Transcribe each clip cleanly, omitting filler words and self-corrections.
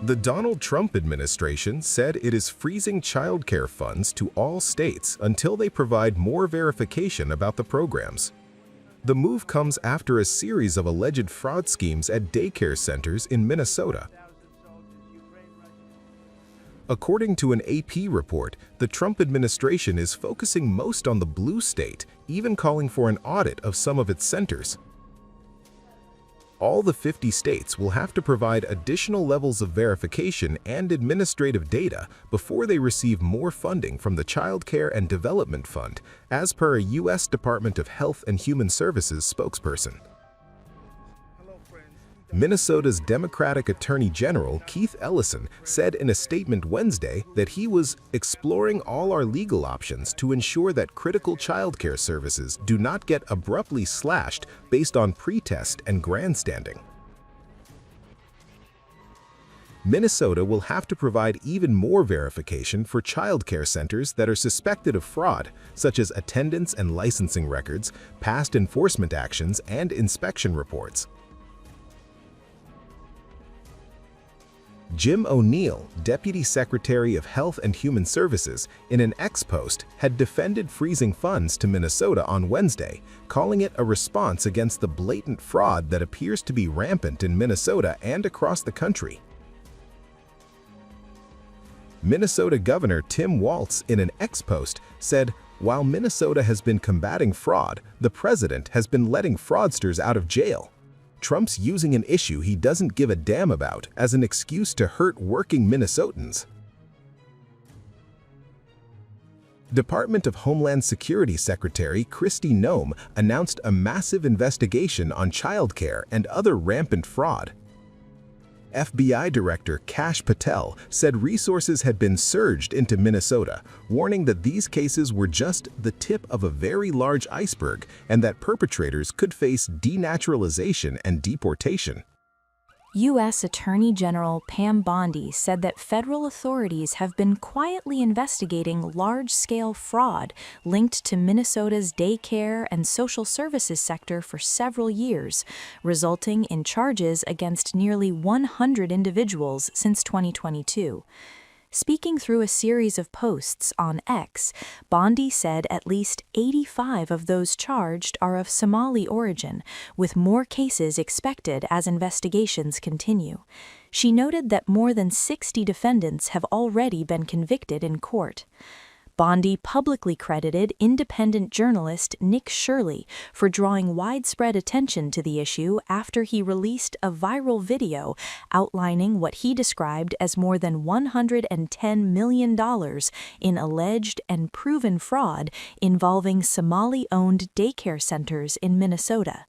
The Donald Trump administration said it is freezing childcare funds to all states until they provide more verification about the programs. The move comes after a series of alleged fraud schemes at daycare centers in Minnesota. According to an AP report, the Trump administration is focusing most on the blue state, even calling for an audit of some of its centers. All the 50 states will have to provide additional levels of verification and administrative data before they receive more funding from the Child Care and Development Fund, as per a U.S. Department of Health and Human Services spokesperson. Minnesota's Democratic Attorney General Keith Ellison said in a statement Wednesday that he was exploring all our legal options to ensure that critical childcare services do not get abruptly slashed based on pretest and grandstanding. Minnesota will have to provide even more verification for childcare centers that are suspected of fraud, such as attendance and licensing records, past enforcement actions, and inspection reports. Jim O'Neill, Deputy Secretary of Health and Human Services, in an X post had defended freezing funds to Minnesota on Wednesday, calling it a response against the blatant fraud that appears to be rampant in Minnesota and across the country. Minnesota Governor Tim Walz, in an X post, said, "While Minnesota has been combating fraud, the president has been letting fraudsters out of jail. Trump's using an issue he doesn't give a damn about as an excuse to hurt working Minnesotans." Department of Homeland Security Secretary Kristi Noem announced a massive investigation on childcare and other rampant fraud. FBI Director Kash Patel said resources had been surged into Minnesota, warning that these cases were just the tip of a very large iceberg and that perpetrators could face denaturalization and deportation. U.S. Attorney General Pam Bondi said that federal authorities have been quietly investigating large-scale fraud linked to Minnesota's daycare and social services sector for several years, resulting in charges against nearly 100 individuals since 2022. Speaking through a series of posts on X, Bondi said at least 85 of those charged are of Somali origin, with more cases expected as investigations continue. She noted that more than 60 defendants have already been convicted in court. Bondi publicly credited independent journalist Nick Shirley for drawing widespread attention to the issue after he released a viral video outlining what he described as more than $110 million in alleged and proven fraud involving Somali-owned daycare centers in Minnesota.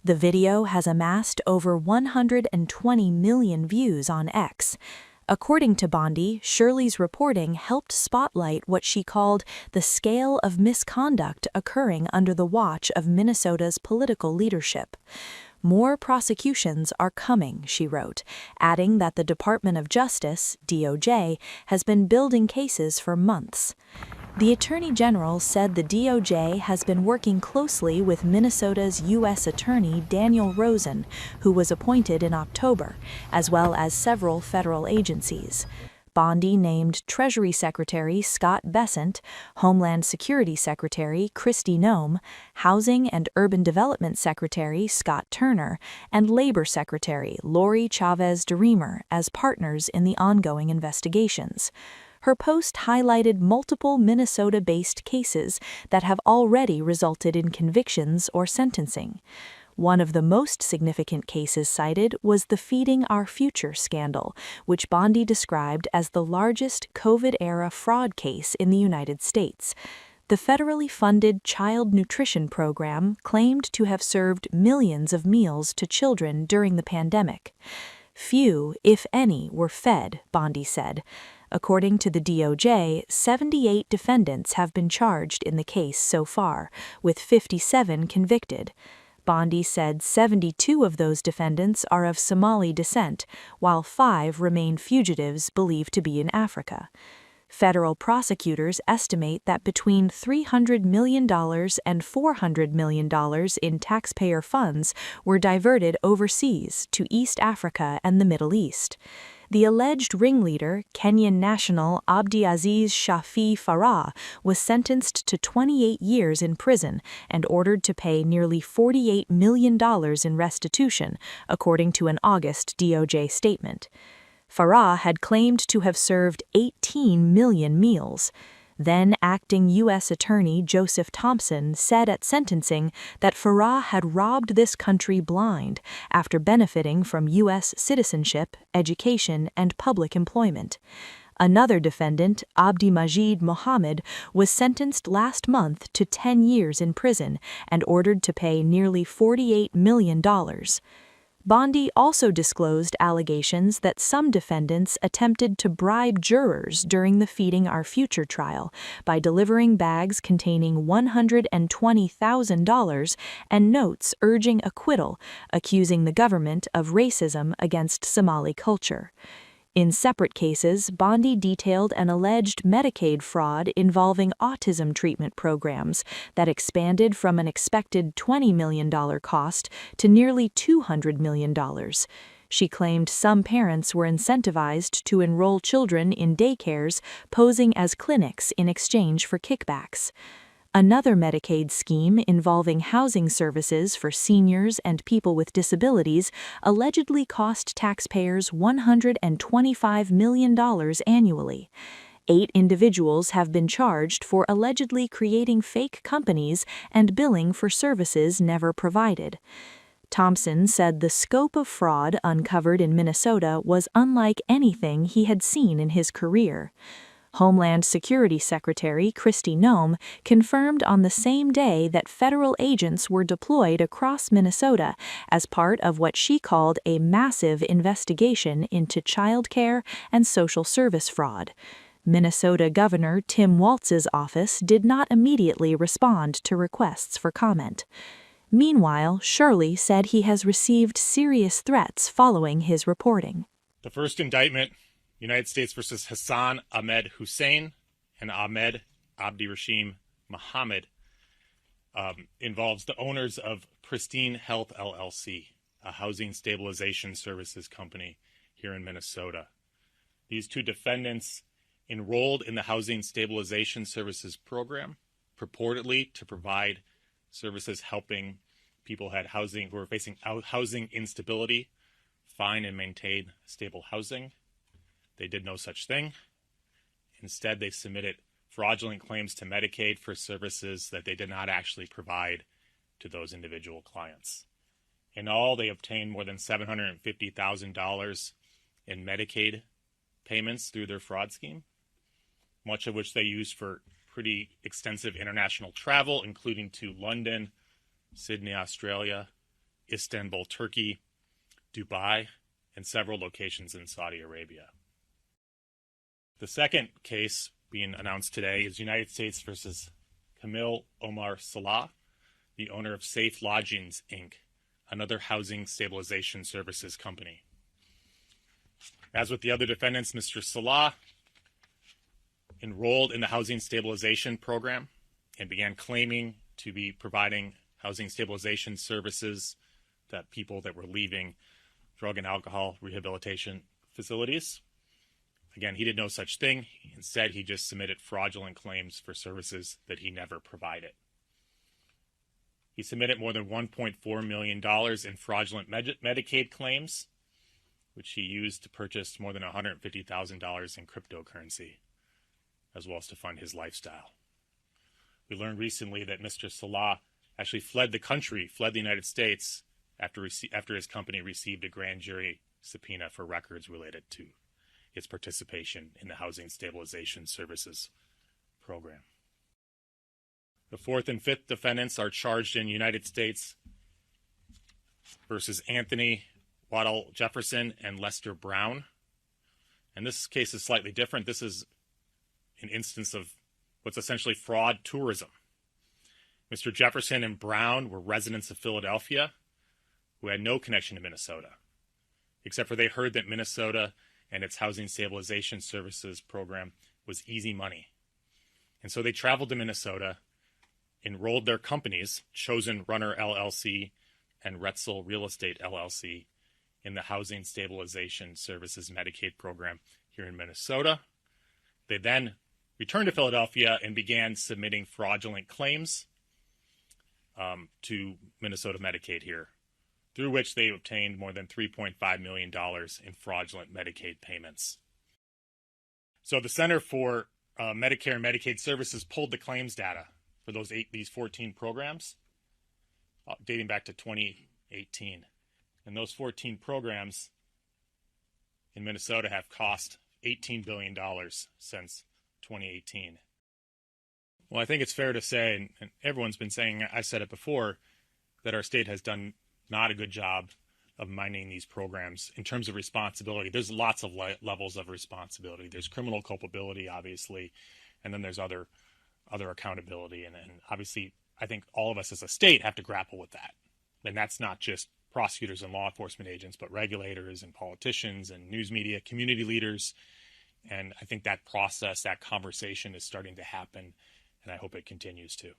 The video has amassed over 120 million views on X. According to Bondi, Shirley's reporting helped spotlight what she called the scale of misconduct occurring under the watch of Minnesota's political leadership. More prosecutions are coming, she wrote, adding that the Department of Justice, DOJ, has been building cases for months. The Attorney General said the DOJ has been working closely with Minnesota's U.S. Attorney Daniel Rosen, who was appointed in October, as well as several federal agencies. Bondi named Treasury Secretary Scott Bessent, Homeland Security Secretary Kristi Noem, Housing and Urban Development Secretary Scott Turner, and Labor Secretary Lori Chavez DeRemer as partners in the ongoing investigations. Her post highlighted multiple Minnesota-based cases that have already resulted in convictions or sentencing. One of the most significant cases cited was the Feeding Our Future scandal, which Bondi described as the largest COVID-era fraud case in the United States. The federally funded child nutrition program claimed to have served millions of meals to children during the pandemic. Few, if any, were fed, Bondi said. According to the DOJ, 78 defendants have been charged in the case so far, with 57 convicted. Bondi said 72 of those defendants are of Somali descent, while 5 remain fugitives believed to be in Africa. Federal prosecutors estimate that between $300 million and $400 million in taxpayer funds were diverted overseas to East Africa and the Middle East. The alleged ringleader, Kenyan national Abdiaziz Shafi Farah, was sentenced to 28 years in prison and ordered to pay nearly $48 million in restitution, according to an August DOJ statement. Farah had claimed to have served 18 million meals. Then acting U.S. Attorney Joseph Thompson said at sentencing that Farah had robbed this country blind after benefiting from U.S. citizenship, education, and public employment. Another defendant, Abdi Majid Mohammed, was sentenced last month to 10 years in prison and ordered to pay nearly $48 million. Bondi also disclosed allegations that some defendants attempted to bribe jurors during the Feeding Our Future trial by delivering bags containing $120,000 and notes urging acquittal, accusing the government of racism against Somali culture. In separate cases, Bondi detailed an alleged Medicaid fraud involving autism treatment programs that expanded from an expected $20 million cost to nearly $200 million. She claimed some parents were incentivized to enroll children in daycares posing as clinics in exchange for kickbacks. Another Medicaid scheme involving housing services for seniors and people with disabilities allegedly cost taxpayers $125 million annually. 8 individuals have been charged for allegedly creating fake companies and billing for services never provided. Thompson said the scope of fraud uncovered in Minnesota was unlike anything he had seen in his career. Homeland Security Secretary Kristi Noem confirmed on the same day that federal agents were deployed across Minnesota as part of what she called a massive investigation into childcare and social service fraud. Minnesota Governor Tim Walz's office did not immediately respond to requests for comment. Meanwhile, Shirley said he has received serious threats following his reporting. The first indictment, United States versus Hassan Ahmed Hussein and Ahmed Abdirashim Mohammed, involves the owners of Pristine Health LLC, a housing stabilization services company here in Minnesota. These 2 defendants enrolled in the Housing Stabilization Services Program, purportedly to provide services helping people who were facing housing instability find and maintain stable housing. They did no such thing. Instead, they submitted fraudulent claims to Medicaid for services that they did not actually provide to those individual clients. In all, they obtained more than $750,000 in Medicaid payments through their fraud scheme, much of which they used for pretty extensive international travel, including to London, Sydney, Australia, Istanbul, Turkey, Dubai, and several locations in Saudi Arabia. The second case being announced today is United States versus Kamil Omar Salah, the owner of Safe Lodgings, Inc., another housing stabilization services company. As with the other defendants, Mr. Salah enrolled in the Housing Stabilization Program and began claiming to be providing housing stabilization services to people that were leaving drug and alcohol rehabilitation facilities. Again, he did no such thing. Instead, he just submitted fraudulent claims for services that he never provided. He submitted more than $1.4 million in fraudulent Medicaid claims, which he used to purchase more than $150,000 in cryptocurrency, as well as to fund his lifestyle. We learned recently that Mr. Salah actually fled the United States, after his company received a grand jury subpoena for records related to its participation in the Housing Stabilization Services Program. The 4th and 5th defendants are charged in United States versus Anthony Waddell Jefferson and Lester Brown. And this case is slightly different. This is an instance of what's essentially fraud tourism. Mr. Jefferson and Brown were residents of Philadelphia who had no connection to Minnesota, except for they heard that Minnesota and its Housing Stabilization Services Program was easy money. And so they traveled to Minnesota, enrolled their companies, Chosen Runner LLC and Retzel Real Estate LLC, in the Housing Stabilization Services Medicaid program here in Minnesota. They then returned to Philadelphia and began submitting fraudulent claims to Minnesota Medicaid here, through which they obtained more than $3.5 million in fraudulent Medicaid payments. So the Center for Medicare and Medicaid Services pulled the claims data for these 14 programs dating back to 2018. And those 14 programs in Minnesota have cost $18 billion since 2018. Well, I think it's fair to say, and everyone's been saying, I said it before, that our state has done not a good job of minding these programs in terms of responsibility. There's lots of levels of responsibility. There's criminal culpability, obviously, and then there's other accountability. And obviously, I think all of us as a state have to grapple with that. And that's not just prosecutors and law enforcement agents, but regulators and politicians and news media, community leaders. And I think that process, that conversation is starting to happen, and I hope it continues to.